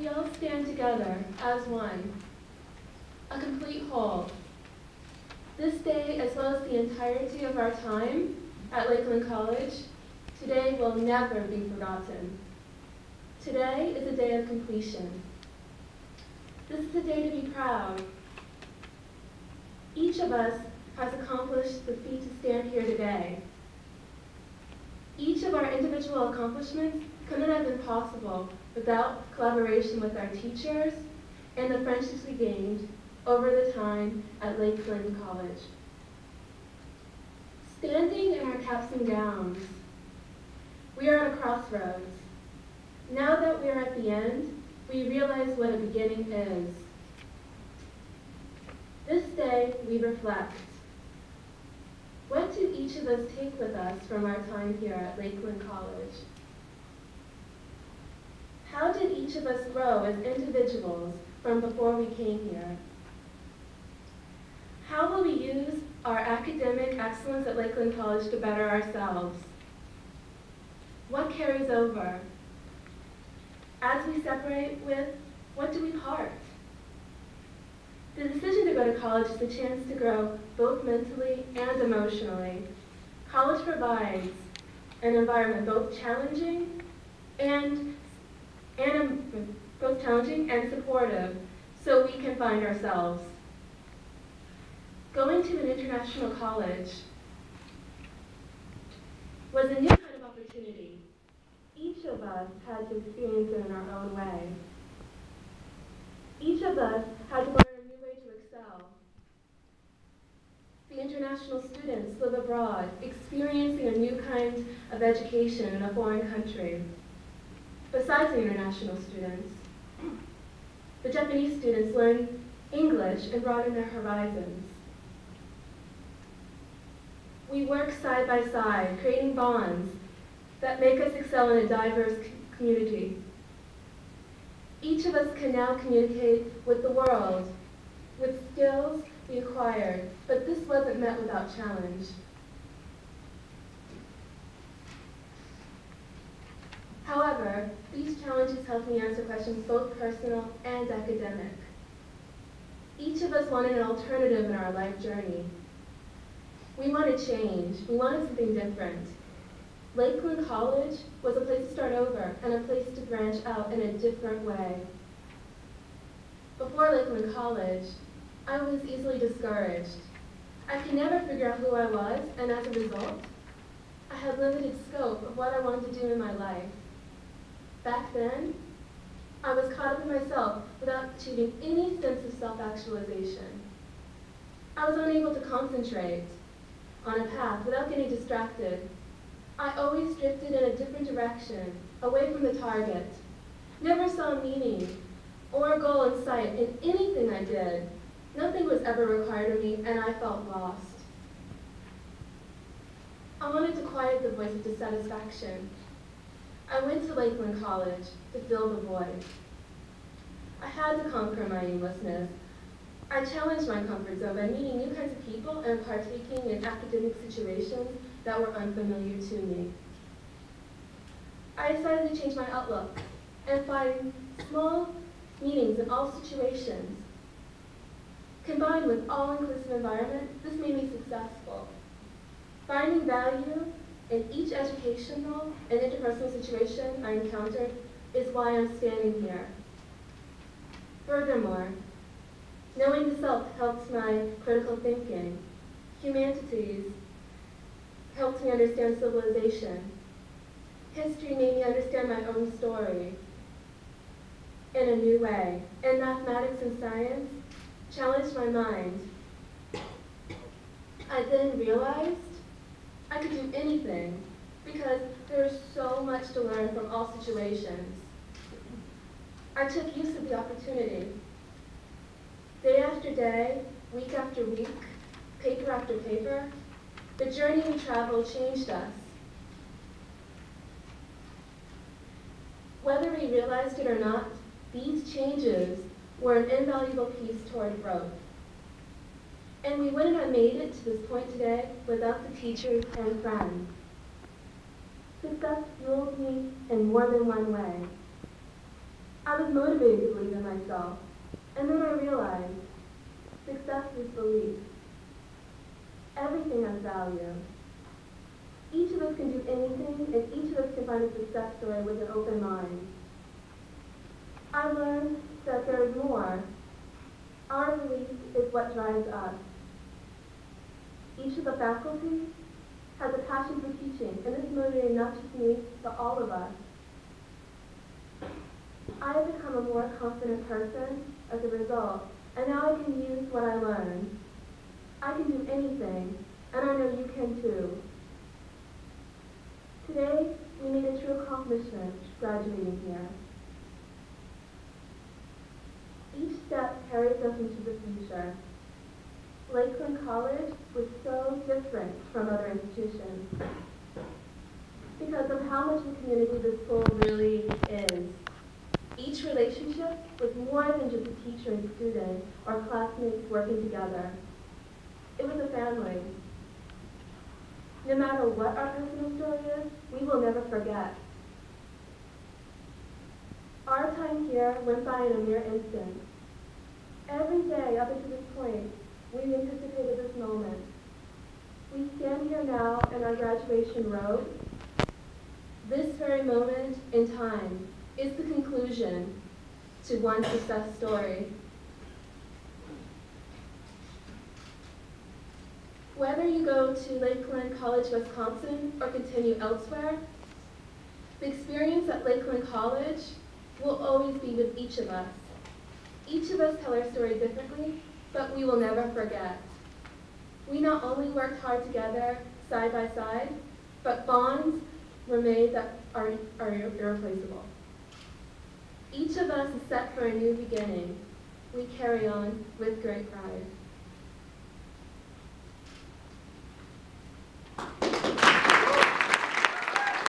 we all stand together as one, a complete whole. This day, as well as the entirety of our time at Lakeland College, today will never be forgotten. Today is a day of completion. This is a day to be proud. Each of us has accomplished the feat to stand here today. Each of our individual accomplishments couldn't have been possible without collaboration with our teachers and the friendships we gained over the time at Lakeland College. Standing in our caps and gowns, we are at a crossroads. Now that we are at the end, we realize what a beginning is. This day, we reflect. What do each of us take with us from our time here at Lakeland College? How did each of us grow as individuals from before we came here? How will we use our academic excellence at Lakeland College to better ourselves? What carries over? As we separate with, what do we part? The decision to go to college is a chance to grow both mentally and emotionally. College provides an environment both challenging and supportive, so we can find ourselves. Going to an international college was a new kind of opportunity. Each of us had to experience it in our own way. Each of us had to learn a new way to excel. The international students live abroad, experiencing a new kind of education in a foreign country. Besides the international students, the Japanese students learn English and broaden their horizons. We work side by side, creating bonds that make us excel in a diverse community. Each of us can now communicate with the world, with skills we acquired, but this wasn't met without challenge. However, these challenges helped me answer questions both personal and academic. Each of us wanted an alternative in our life journey. We wanted change. We wanted something different. Lakeland College was a place to start over and a place to branch out in a different way. Before Lakeland College, I was easily discouraged. I could never figure out who I was, and as a result, I had limited scope of what I wanted to do in my life. Back then, I was caught up in myself without achieving any sense of self-actualization. I was unable to concentrate on a path without getting distracted. I always drifted in a different direction, away from the target. Never saw meaning or a goal in sight in anything I did. Nothing was ever required of me, and I felt lost. I wanted to quiet the voice of dissatisfaction. I went to Lakeland College to fill the void. I had to conquer my aimlessness. I challenged my comfort zone by meeting new kinds of people and partaking in academic situations that were unfamiliar to me. I decided to change my outlook and find small meanings in all situations. Combined with all-inclusive environment, this made me successful. Finding value in each educational and interpersonal situation I encountered is why I'm standing here. Furthermore, knowing the self helps my critical thinking. Humanities helped me understand civilization. History made me understand my own story in a new way. And mathematics and science challenged my mind. I then realized I could do anything because there's so much to learn from all situations. I took use of the opportunity. Day after day, week after week, paper after paper, the journey we traveled changed us. Whether we realized it or not, these changes were an invaluable piece toward growth. And we wouldn't have made it to this point today without the teachers and friends. Success fueled me in more than one way. I was motivated to believe in myself, and then I realized success is belief. Everything has value. Each of us can do anything, and each of us can find a success story with an open mind. I learned that there is more. Our belief is what drives us. Each of the faculty has a passion for teaching, and this motivated not just me, but all of us. I have become a more confident person as a result, and now I can use what I learned. I can do anything, and I know you can too. Today, we made a true accomplishment graduating here. Each step carries us into the future. Lakeland College was so different from other institutions because of how much of a community this school really is. Each relationship was more than just a teacher and student or classmates working together. It was a family. No matter what our personal story is, we will never forget. Our time here went by in a mere instant. Every day up until this point, we anticipated this moment. We stand here now in our graduation robe. This very moment in time is the conclusion to one success story. Whether you go to Lakeland College, Wisconsin, or continue elsewhere, the experience at Lakeland College will always be with each of us. Each of us tell our story differently, but we will never forget. We not only worked hard together, side by side, but bonds were made that are irreplaceable. Each of us is set for a new beginning. We carry on with great pride.